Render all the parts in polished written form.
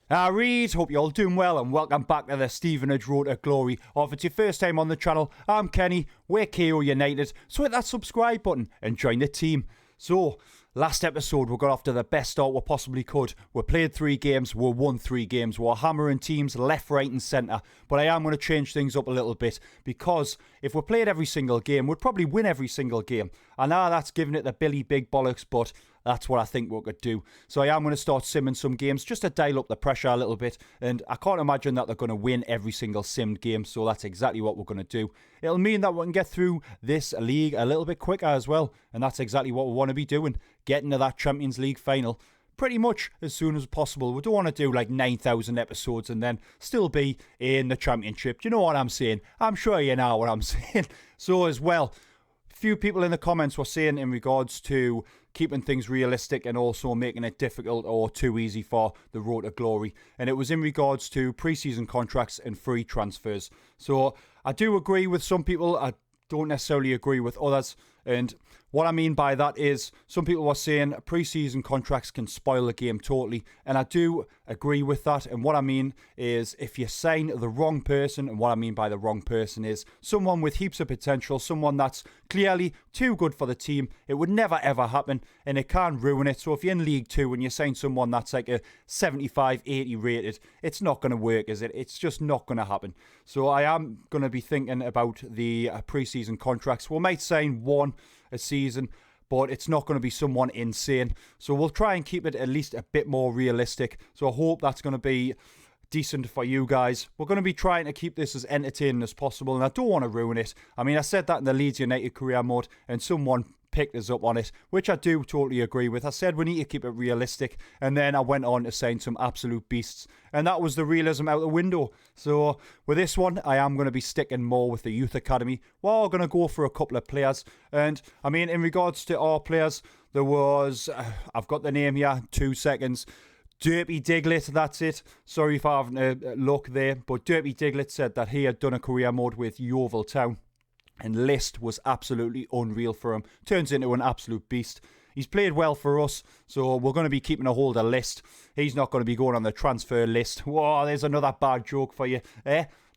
Reed, hope you're all doing well and welcome back to the Stevenage Road to Glory. Or if it's your first time on the channel, I'm Kenny, we're KO United, so hit that subscribe button and join the team. So, last episode we got off to the best start we possibly could. We played 3 games, we won 3 games, we're hammering teams left, right and centre. But I am going to change things up a little bit because if we played every single game, we'd probably win every single game. I know that's giving it the Billy Big Bollocks, but that's what I think we could do. So I am going to start simming some games just to dial up the pressure a little bit. And I can't imagine that they're going to win every single simmed game. So that's exactly what we're going to do. It'll mean that we can get through this league a little bit quicker as well. And that's exactly what we want to be doing. Getting to that Champions League final pretty much as soon as possible. We don't want to do like 9,000 episodes and then still be in the Championship. Do you know what I'm saying? I'm sure you know what I'm saying. So as well, few people in the comments were saying in regards to keeping things realistic and also making it difficult or too easy for the road to glory. And it was in regards to pre-season contracts and free transfers. So I do agree with some people. I don't necessarily agree with others. And what I mean by that is some people were saying pre-season contracts can spoil the game totally. And I do agree with that. And what I mean is if you sign the wrong person, and what I mean by the wrong person is someone with heaps of potential, someone that's clearly too good for the team, it would never ever happen and it can ruin it. So if you're in League 2 and you sign someone that's like a 75, 80 rated, it's not going to work, is it? It's just not going to happen. So I am going to be thinking about the pre-season contracts. We might sign one a season, but it's not going to be someone insane. So we'll try and keep it at least a bit more realistic. So I hope that's going to be decent for you guys. We're going to be trying to keep this as entertaining as possible, and I don't want to ruin it. I mean, I said that in the Leeds United career mode, and someone picked us up on it, which I do totally agree with. I said we need to keep it realistic, and then I went on to sign some absolute beasts, and that was the realism out the window. So with this one, I am going to be sticking more with the youth academy. We're going to go for a couple of players, and I mean, in regards to our players, there was, I've got the name here, 2 seconds, Derpy Diglett, that's it. Sorry if I haven't a look there, but Derpy Diglett said that he had done a career mode with Yeovil Town. And List was absolutely unreal for him. Turns into an absolute beast. He's played well for us, so we're going to be keeping a hold of List. He's not going to be going on the transfer list. Whoa, there's another bad joke for you.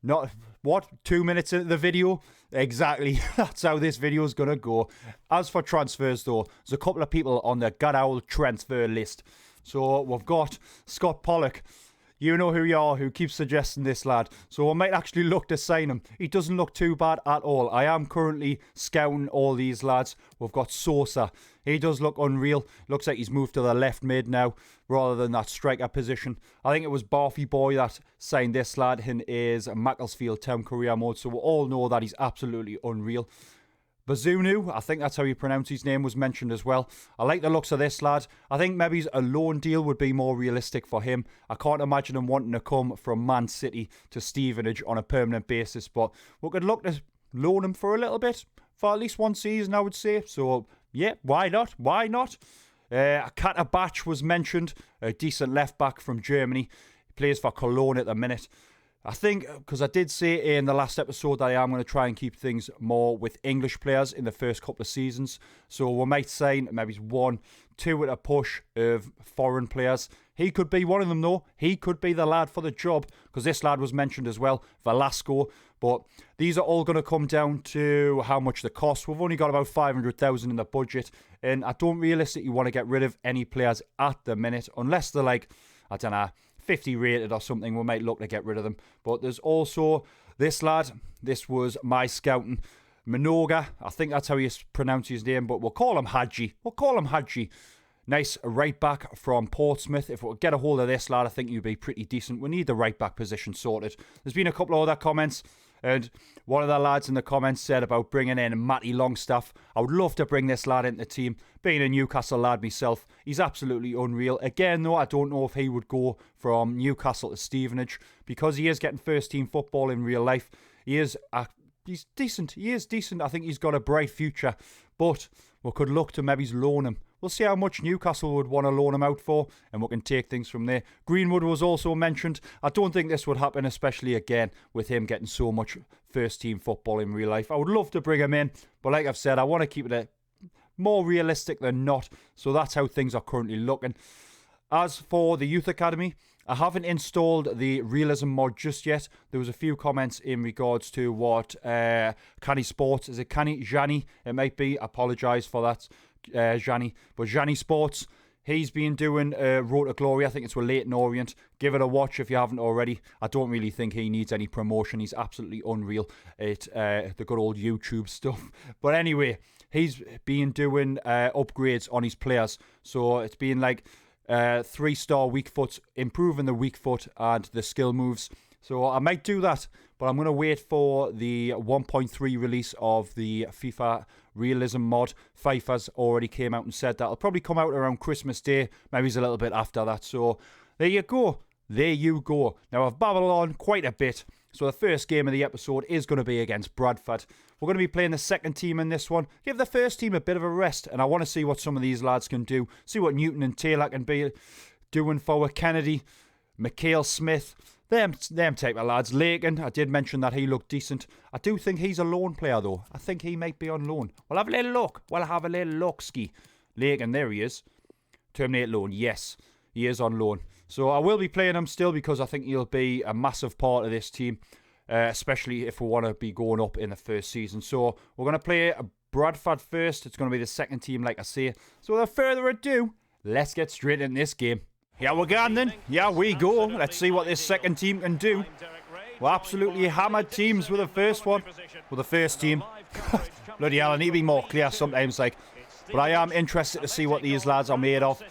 Not, what, 2 minutes into the video? Exactly, that's how this video is going to go. As for transfers though, there's a couple of people on the God Owl transfer list. So we've got Scott Pollock. You know who you are, who keeps suggesting this lad. So I might actually look to sign him. He doesn't look too bad at all. I am currently scouting all these lads. We've got Sosa. He does look unreal. Looks like he's moved to the left mid now, rather than that striker position. I think it was Barfy Boy that signed this lad in his Macclesfield Town career mode. So we all know that he's absolutely unreal. Bazunu, I think that's how you pronounce his name, was mentioned as well. I like the looks of this lad. I think maybe a loan deal would be more realistic for him. I can't imagine him wanting to come from Man City to Stevenage on a permanent basis, but we could look to loan him for a little bit, for at least one season, I would say. So, yeah, why not? Why not? Katabach was mentioned, a decent left-back from Germany. He plays for Cologne at the minute. I think, because I did say in the last episode that I am going to try and keep things more with English players in the first couple of seasons. So we might sign maybe 1, 2 at a push of foreign players. He could be one of them though. He could be the lad for the job, because this lad was mentioned as well, Velasco. But these are all going to come down to how much they cost. We've only got about 500,000 in the budget, and I don't realistically want to get rid of any players at the minute, unless they're like, I don't know, 50 rated or something. We might look to get rid of them. But there's also this lad. This was my scouting. Minoga. I think that's how you pronounce his name, but we'll call him Hadji. Nice right back from Portsmouth. If we get a hold of this lad, I think you'd be pretty decent. We need the right back position sorted. There's been a couple of other comments, and one of the lads in the comments said about bringing in Matty Longstaff. I would love to bring this lad into the team. Being a Newcastle lad myself, he's absolutely unreal. Again, though, I don't know if he would go from Newcastle to Stevenage, because he is getting first team football in real life. He's decent. He is decent. I think he's got a bright future, but we could look to maybe loan him. We'll see how much Newcastle would want to loan him out for, and we can take things from there. Greenwood was also mentioned. I don't think this would happen, especially again with him getting so much first team football in real life. I would love to bring him in, but like I've said, I want to keep it more realistic than not. So that's how things are currently looking. As for the youth academy, I haven't installed the realism mod just yet. There was a few comments in regards to what Canny Sports, is it Canny? Jani, it might be. I apologise for that, Jani. But Jani Sports, he's been doing Road to Glory. I think it's with Leighton Orient. Give it a watch if you haven't already. I don't really think he needs any promotion. He's absolutely unreal at the good old YouTube stuff. But anyway, he's been doing upgrades on his players. So it's been like 3-star weak foot, improving the weak foot and the skill moves. So I might do that, but I'm going to wait for the 1.3 release of the FIFA realism mod. FIFA's already came out and said that it'll probably come out around Christmas Day. Maybe it's a little bit after that. So there you go. There you go. Now I've babbled on quite a bit. So the first game of the episode is going to be against Bradford. We're going to be playing the second team in this one. Give the first team a bit of a rest. And I want to see what some of these lads can do. See what Newton and Taylor can be doing for Kennedy, Mikhail Smith. Them type of lads. Lakin, I did mention that he looked decent. I do think he's a loan player though. I think he might be on loan. We'll have a little look. Ski. Lakin, there he is. Terminate loan. Yes, he is on loan. So I will be playing him still because I think he'll be a massive part of this team. Especially if we want to be going up in the first season. So we're going to play Bradford first. It's going to be the second team, like I say. So without further ado, let's get straight in this game. Yeah, we're going then. Yeah, we go. Let's see what this second team can do. We're absolutely hammered teams with the first one. With the first team. Bloody hell, I need to be more clear sometimes, like. But I am interested to see what these lads are made of.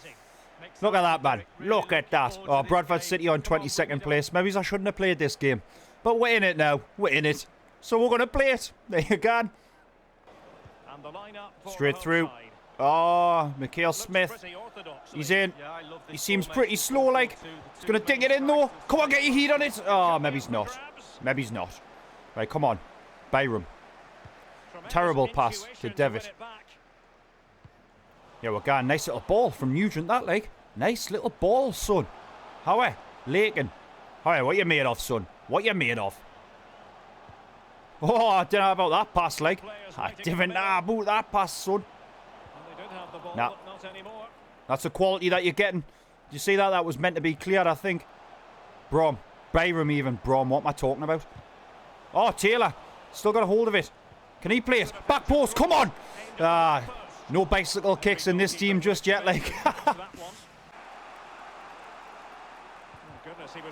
Look at that, man. Look at that. Oh, Bradford City on 22nd place. Maybe I shouldn't have played this game. But we're in it now. We're in it. So we're going to play it. There you go. Straight through. Oh, Mikhail Smith. He's in. He seems pretty slow, like. He's going to dig it in, though. Come on, get your heat on it. Oh, maybe he's not. Maybe he's not. Right, come on. Byram. Terrible pass to Devitt. Yeah, we're going. Nice little ball from Nugent, that, like. Nice little ball, son. How Lakin. How what you made of, son? What you made of? Oh, I don't know about that pass, like. I didn't know about that pass, son. Nah. That's the quality that you're getting. Did you see that? That was meant to be cleared, I think. Brom. Byram even. Brom, what am I talking about? Oh, Taylor. Still got a hold of it. Can he play it? Back post, come on! No bicycle kicks in this team just yet, like.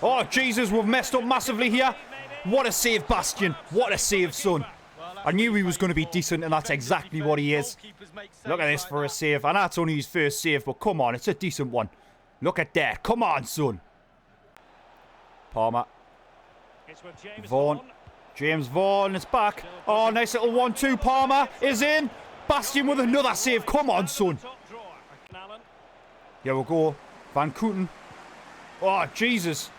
Oh, Jesus, we've messed up massively here. What a save, Bastian. What a save, son. I knew he was going to be decent, and that's exactly what he is. Look at this for a save. I know it's only his first save, but come on, it's a decent one. Look at that. Come on, son. Palmer. Vaughan. James Vaughan, it's back. Oh, nice little 1-2. Palmer is in. Bastian with another save. Come on, son. Here we go. Van Kooten. Oh, Jesus.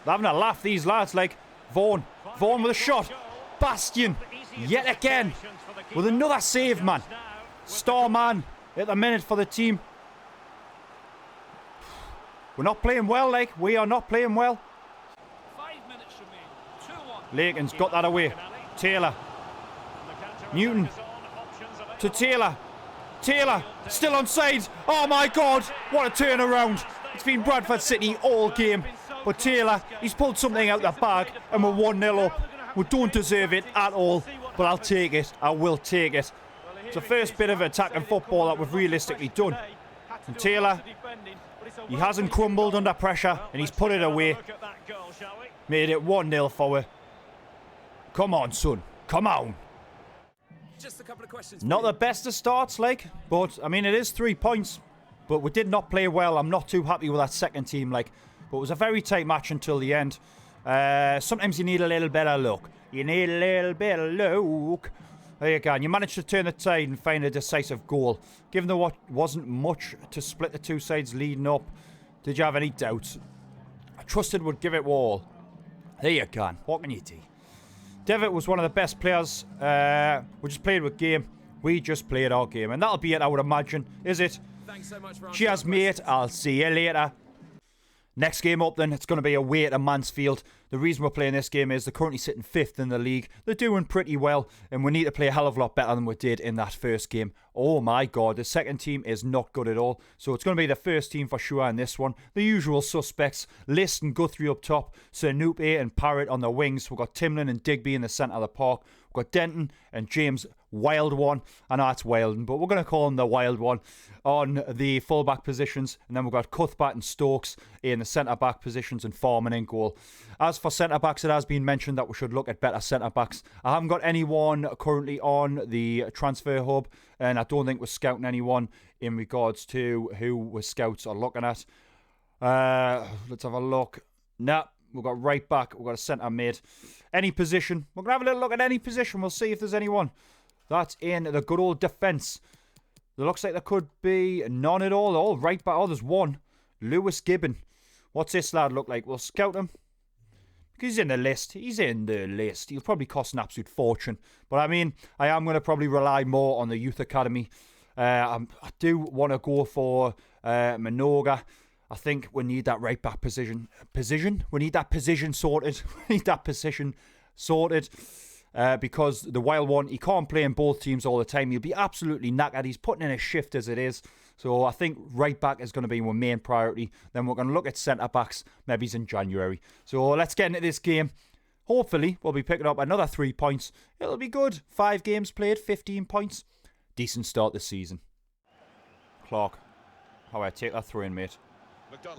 They're having a laugh, these lads, like. Vaughan. Vaughan with a shot. Bastian. Yet again. With another save, man. Star man at the minute for the team. We're not playing well, like. We are not playing well. Lakin's got that away. Taylor. Newton. To Taylor. Taylor. Still onside. Oh, my God. What a turnaround. It's been Bradford City all game. But Taylor, he's pulled something out the bag and we're 1-0 up. We don't deserve it at all. But I'll take it. I will take it. It's the first bit of attacking football that we've realistically done. And Taylor, he hasn't crumbled under pressure and he's put it away. Made it 1-0 forward. Come on, son. Come on. Just a couple of questions. Not the best of starts, like, but I mean, it is 3 points. But we did not play well. I'm not too happy with that second team, like. But it was a very tight match until the end. Sometimes you need a little bit of luck. You need a little bit of luck. There you go. And you managed to turn the tide and find a decisive goal. Given there wasn't much to split the two sides leading up, did you have any doubts? I trusted would give it all. There you go. What can you do? Devitt was one of the best players. We just played with game. We just played our game. And that'll be it, I would imagine. Is it? Thanks so much for Cheers, mate. I'll see you later. Next game up then, it's going to be away at Mansfield. The reason we're playing this game is they're currently sitting 5th in the league. They're doing pretty well, and we need to play a hell of a lot better than we did in that first game. Oh my god, the second team is not good at all. So it's going to be the first team for sure in this one. The usual suspects, List and Guthrie up top, Sanupe and Parrott on the wings. We've got Timlin and Digby in the centre of the park. We've got Denton and James Wild One. I know it's Wilden, but we're going to call him the Wild One on the fullback positions. And then we've got Cuthbert and Stokes in the centre-back positions and Foreman in goal. As for centre-backs, it has been mentioned that we should look at better centre-backs. I haven't got anyone currently on the transfer hub, and I don't think we're scouting anyone in regards to who we scouts are looking at. Let's have a look. Nah, we've got right back. We've got a centre mid. Any position. We're going to have a little look at any position. We'll see if there's anyone. That's in the good old defence. It looks like there could be none at all. Oh, right back. Oh, there's one. Lewis Gibbon. What's this lad look like? We'll scout him. Because he's in the list. He's in the list. He'll probably cost an absolute fortune. But I mean, I am going to probably rely more on the youth academy. I do want to go for Minoga. I think we need that right back position. We need that position sorted. We need that position sorted. Because the Wild One, he can't play in both teams all the time. He'll be absolutely knackered. He's putting in a shift as it is. So I think right back is going to be my main priority. Then we're going to look at centre backs. Maybe in January. So let's get into this game. Hopefully, we'll be picking up another 3 points. It'll be good. 5 games played, 15 points. Decent start this season. Clark. How I take that throw in, mate.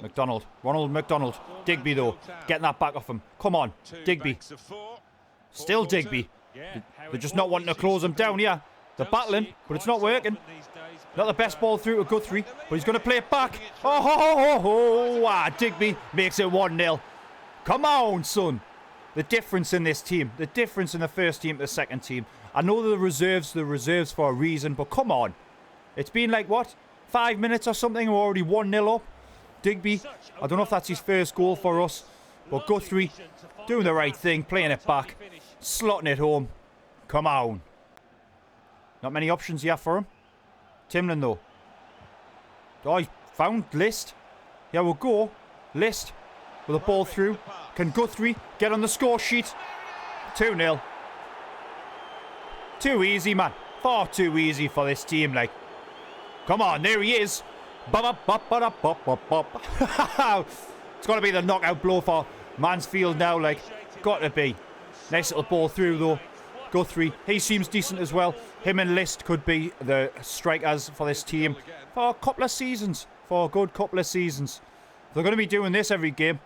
McDonald. Ronald McDonald. Digby, though. Getting that back off him. Come on. Digby. Still Digby. They're just not wanting to close him down, yeah. They're battling, but it's not working. Not the best ball through to Guthrie, but he's going to play it back. Digby makes it 1-0. Come on, son. The difference in this team. The difference in the first team to the second team. I know the reserves for a reason, but come on. It's been like, what? 5 minutes or something, we're already 1-0 up. Digby, I don't know if that's his first goal for us, but Guthrie doing the right thing, playing it back, slotting it home. Come on. Not many options here for him. Timlin, though. Oh, he found List. Yeah, we'll go. List with a ball through. Can Guthrie get on the score sheet? 2-0. Too easy, man. Far too easy for this team, like. Come on, there he is. It's got to be the knockout blow for Mansfield now, like. Got to be. Nice little ball through, though. Guthrie, he seems decent as well. Him and List could be the strikers for this team for a couple of seasons. For a good couple of seasons. They're going to be doing this every game.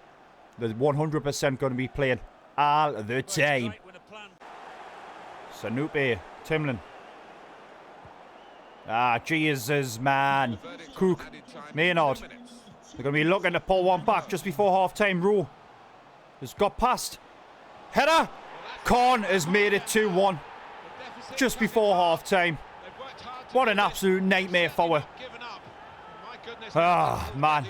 They're 100% going to be playing all the time. Sanupe, Timlin. Jesus, man. Cook, Maynard. They're going to be looking to pull one back just before half-time. Rowe has got past. Header. Korn has made it 2-1 just before half-time. What an absolute nightmare for her. Man.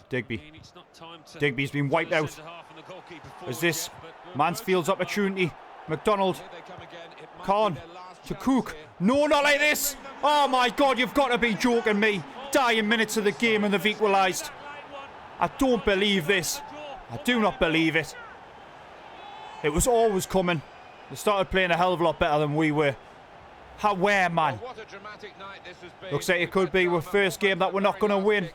Digby. Digby's been wiped out. Is this Mansfield's opportunity? McDonald. Korn to Cook. No, not like this. Oh my God, you've got to be joking me. Dying minutes of the game and they've equalised. I don't believe this. I do not believe it. It was always coming. They started playing a hell of a lot better than we were. Where, man? Looks like it could be our first game that we're not going to win.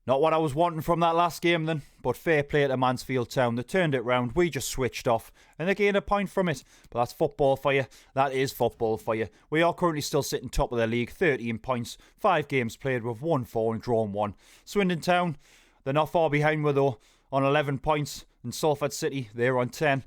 Not what I was wanting from that last game then, but fair play to Mansfield Town. They turned it round, we just switched off, and they gained a point from it. But that's football for you. That is football for you. We are currently still sitting top of the league, 13 points, 5 games played with 1-4 and drawn 1. Swindon Town, they're not far behind with though, on 11 points, and Salford City, they're on 10.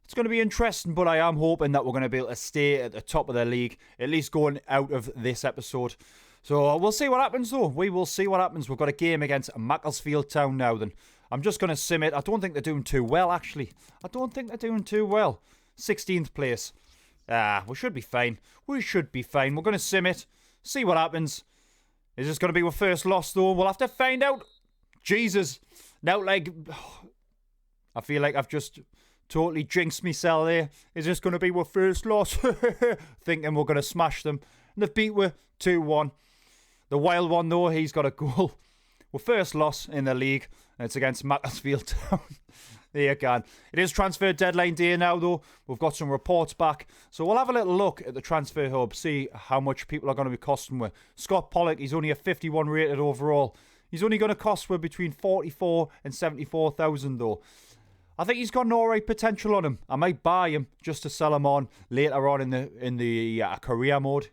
It's going to be interesting, but I am hoping that we're going to be able to stay at the top of the league, at least going out of this episode. So we'll see what happens though. We will see what happens. We've got a game against Macclesfield Town now then. I'm just going to sim it. I don't think they're doing too well actually. I don't think they're doing too well. 16th place. We should be fine. We should be fine. We're going to sim it. See what happens. Is this going to be our first loss though? We'll have to find out. Jesus. Now like... I feel like I've just totally jinxed myself there. Is this going to be our first loss? Thinking we're going to smash them. And they've beat we 2-1. The wild one, though, he's got a goal. Well, first loss in the league, and it's against Macclesfield Town. There you go. It is transfer deadline day now, though. We've got some reports back. So we'll have a little look at the transfer hub, see how much people are going to be costing with. Scott Pollock, he's only a 51 rated overall. He's only going to cost with between 44 and 74,000, though. I think he's got an alright potential on him. I might buy him just to sell him on later on in the career mode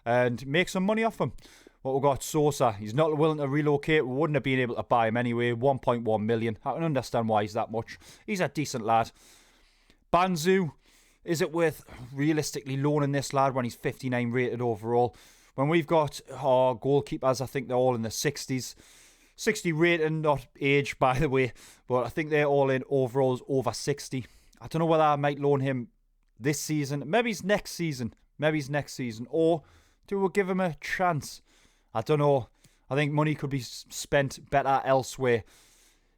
and make some money off him. What we've got, Sosa. He's not willing to relocate. We wouldn't have been able to buy him anyway. 1.1 million. I can understand why he's that much. He's a decent lad. Banzu. Is it worth realistically loaning this lad when he's 59 rated overall? When we've got our goalkeepers, I think they're all in the 60s. 60 rating, not age, by the way. But I think they're all in overalls over 60. I don't know whether I might loan him this season. Maybe it's next season. Or do we give him a chance? I don't know. I think money could be spent better elsewhere.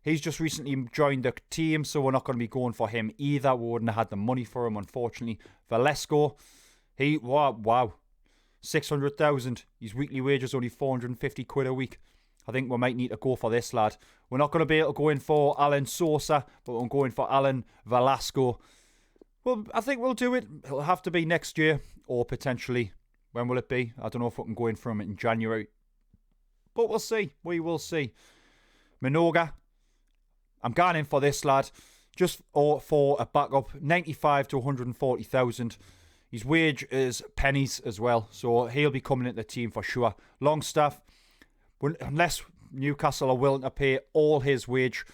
He's just recently joined the team, so we're not going to be going for him either. We wouldn't have had the money for him, unfortunately. Valesco, wow. 600,000. His weekly wage is only 450 quid a week. I think we might need to go for this lad. We're not going to be able to go in for Alan Sosa, but we're going for Alan Velasco. Well, I think we'll do it. It'll have to be next year, or potentially, when will it be? I don't know if we can go in for him in January. But we'll see. We will see. Minoga. I'm going in for this lad. Just for a backup. 95 to 140,000. His wage is pennies as well. So he'll be coming into the team for sure. Longstaff. Unless Newcastle are willing to pay all his wage,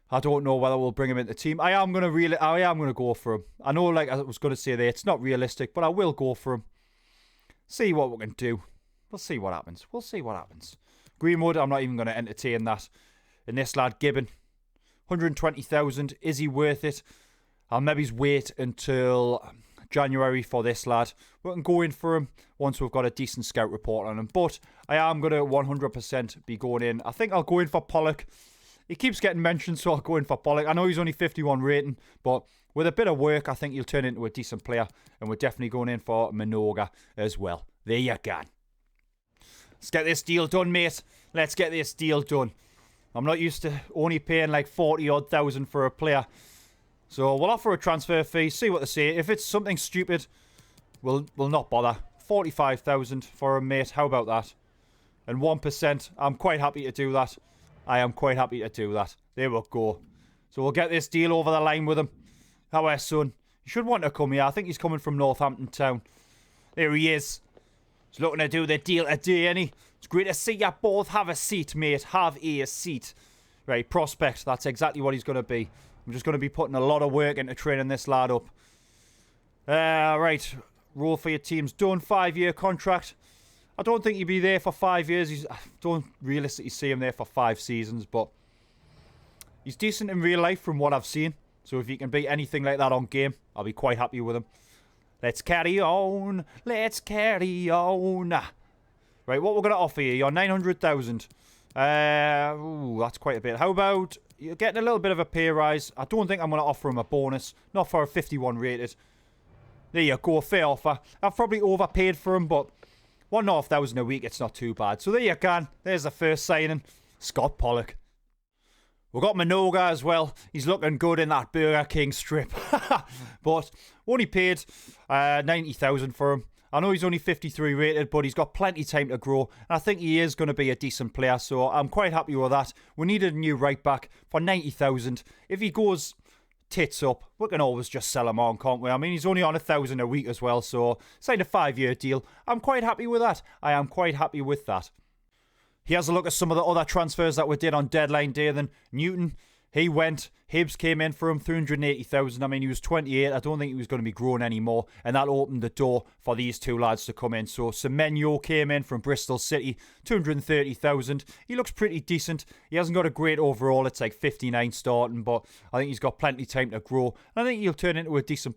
I don't know whether we'll bring him into the team. I am going to go for him. I know, like I was going to say there, it's not realistic, but I will go for him. See what we can do. We'll see what happens. Greenwood, I'm not even going to entertain that. And this lad, Gibbon, 120,000. Is he worth it? I'll maybe wait until January for this lad. We can go in for him once we've got a decent scout report on him. But I am going to 100% be going in. I think I'll go in for Pollock. He keeps getting mentioned, so I'll go in for Pollock. I know he's only 51 rating, but with a bit of work, I think he'll turn into a decent player. And we're definitely going in for Minoga as well. There you go. Let's get this deal done, mate. Let's get this deal done. I'm not used to only paying like 40-odd thousand for a player. So we'll offer a transfer fee, see what they say. If it's something stupid, we'll not bother. 45,000 for a mate. How about that? And 1%. I'm quite happy to do that. I am quite happy to do that. There we go. So we'll get this deal over the line with him. Our son. He should want to come here. I think he's coming from Northampton Town. There he is. He's looking to do the deal today, ain't he? It's great to see you both. Have a seat, mate. Have a seat. Right, prospect. That's exactly what he's going to be. I'm just going to be putting a lot of work into training this lad up. Right. Role for your team's done. 5-year contract. I don't think he'll be there for 5 years. I don't realistically see him there for 5 seasons, but he's decent in real life from what I've seen. So if he can be anything like that on game, I'll be quite happy with him. Let's carry on. Let's carry on. Right, what we're going to offer you? You're 900,000. That's quite a bit. How about you're getting a little bit of a pay rise? I don't think I'm going to offer him a bonus. Not for a 51 rated. There you go. Fair offer. I've probably overpaid for him, but 1,500 a week, it's not too bad. So there you go. There's the first signing. Scott Pollock. We've got Minoga as well. He's looking good in that Burger King strip. But only paid 90,000 for him. I know he's only 53 rated, but he's got plenty of time to grow. And I think he is going to be a decent player, so I'm quite happy with that. We needed a new right back for 90,000. If he goes tits up, we can always just sell him on, can't we? I mean, he's only on 1,000 a week as well, so signed a 5-year deal. I'm quite happy with that. I am quite happy with that. Here's a look at some of the other transfers that we did on deadline day. Then Newton, he went. Hibs came in for him, 380,000. I mean, he was 28. I don't think he was going to be growing anymore. And that opened the door for these two lads to come in. So Semenyo came in from Bristol City, 230,000. He looks pretty decent. He hasn't got a great overall. It's like 59 starting, but I think he's got plenty of time to grow. And I think he'll turn into a decent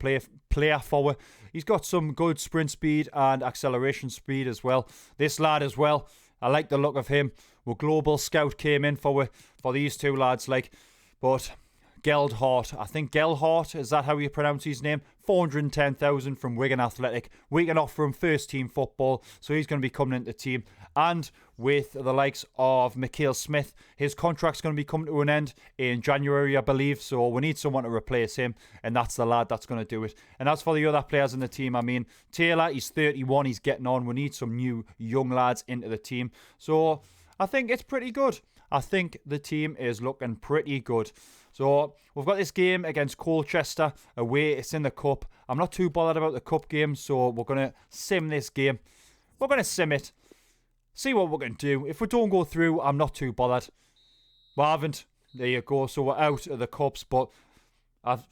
player forward. He's got some good sprint speed and acceleration speed as well. This lad as well, I like the look of him. Well, Global Scout came in for these two lads, but Geldhart, I think Geldhart, is that how you pronounce his name? 410,000 from Wigan Athletic. We can offer him first team football, so he's going to be coming into the team. And with the likes of Mikhail Smith, his contract's going to be coming to an end in January, I believe. So we need someone to replace him, and that's the lad that's going to do it. And as for the other players in the team, I mean, Taylor, he's 31, he's getting on. We need some new young lads into the team. So I think it's pretty good. I think the team is looking pretty good. So we've got this game against Colchester away. It's in the cup. I'm not too bothered about the cup game, so we're going to sim this game. We're going to sim it. See what we're going to do. If we don't go through, I'm not too bothered. We haven't. There you go. So we're out of the cups. But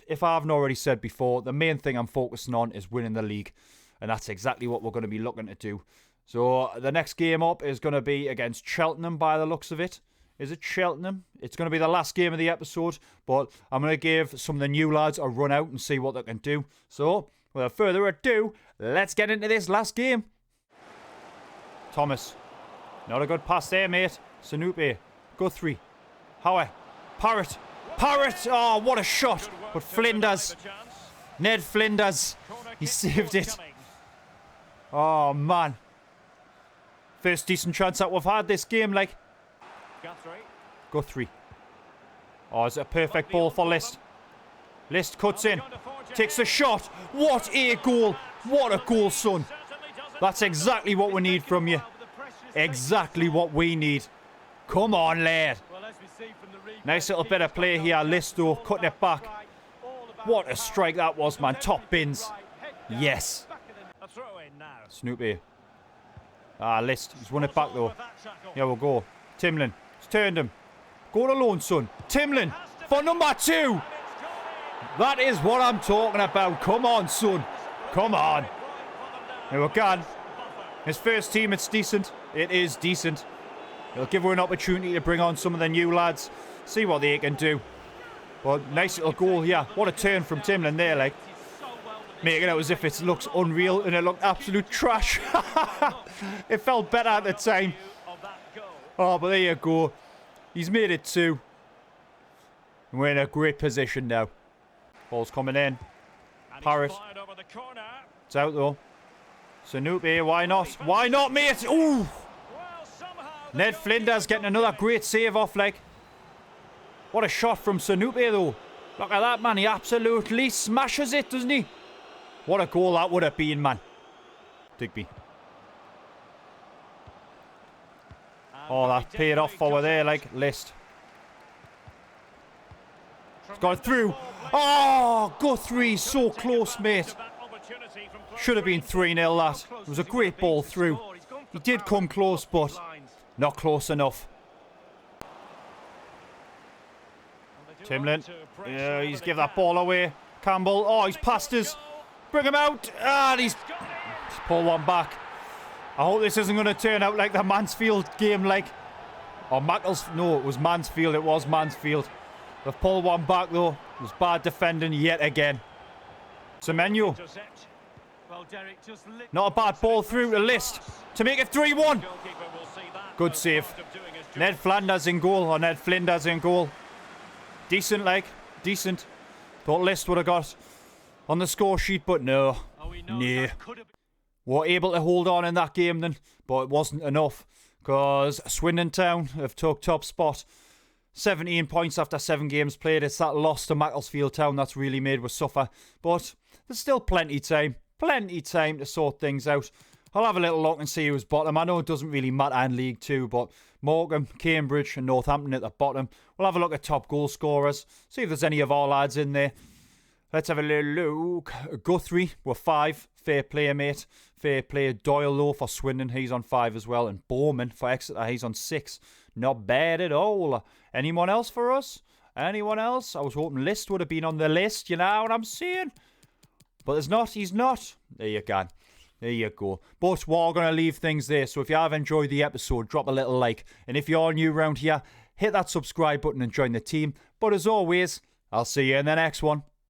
if I haven't already said before, the main thing I'm focusing on is winning the league. And that's exactly what we're going to be looking to do. So the next game up is going to be against Cheltenham by the looks of it. Is it Cheltenham? It's going to be the last game of the episode, but I'm going to give some of the new lads a run out and see what they can do. So, without further ado, let's get into this last game. Thomas. Not a good pass there, mate. Sanupe. Guthrie. Howe. Parrott. Parrott! Oh, what a shot! But Flinders. Ned Flinders. He saved it. Oh, man. First decent chance that we've had this game, like. Guthrie. Oh, it's a perfect ball for List. List cuts in. Takes a shot. What a goal. What a goal, son. That's exactly what we need from you. Exactly what we need. Come on, lad. Nice little bit of play here. List, though, cutting it back. What a strike that was, man. Top bins. Yes. Snoopy. List. He's won it back, though. Here we go. Timlin. He's turned him. Go it alone, son. Timlin for number 2. That is what I'm talking about. Come on, son. Come on. Here we go. His first team, it's decent. It is decent. It'll give her an opportunity to bring on some of the new lads. See what they can do. But nice little goal here. What a turn from Timlin there, like. Making it out as if it looks unreal and it looked absolute trash. It felt better at the time. Oh, but there you go. He's made it 2. We're in a great position now. Ball's coming in. Parrott. It's out, though. Sanupe, why not? Why not, mate? Ooh! Ned Flinders getting another great save off, like. What a shot from Sanupe, though. Look at that, man. He absolutely smashes it, doesn't he? What a goal that would have been, man. Digby. Oh, that paid off for there, like. List. It's gone through. Oh, Guthrie, so close, mate. Should have been 3-0, that. It was a great ball through. He did come close, but not close enough. Timlin. Yeah, he's give that ball away. Campbell. Oh, he's passed us. Bring him out. And he's pulled one back. I hope this isn't going to turn out like the Mansfield game, like. Or Macclesfield. No, it was Mansfield. It was Mansfield. They've pulled one back, though. It was bad defending yet again. Semenyo. Not a bad ball through to List to make it 3-1. Good save. Ned Flanders in goal, or Ned Flinders in goal. Decent, like. Decent. Thought List would have got on the score sheet, but no. Nah. Were able to hold on in that game then, but it wasn't enough because Swindon Town have took top spot. 17 points after 7 games played. It's that loss to Macclesfield Town that's really made us suffer. But there's still plenty time. Plenty time to sort things out. I'll have a little look and see who's bottom. I know it doesn't really matter in League 2, but Morecambe, Cambridge and Northampton at the bottom. We'll have a look at top goal scorers. See if there's any of our lads in there. Let's have a little look. Guthrie, we're 5. Fair play, mate. Fair play. Doyle, though, for Swindon. He's on 5 as well. And Bowman for Exeter. He's on 6. Not bad at all. Anyone else for us? Anyone else? I was hoping List would have been on the list. You know what I'm saying? But there's not. He's not. There you go. There you go. But we're going to leave things there. So if you have enjoyed the episode, drop a little like. And if you're new around here, hit that subscribe button and join the team. But as always, I'll see you in the next one.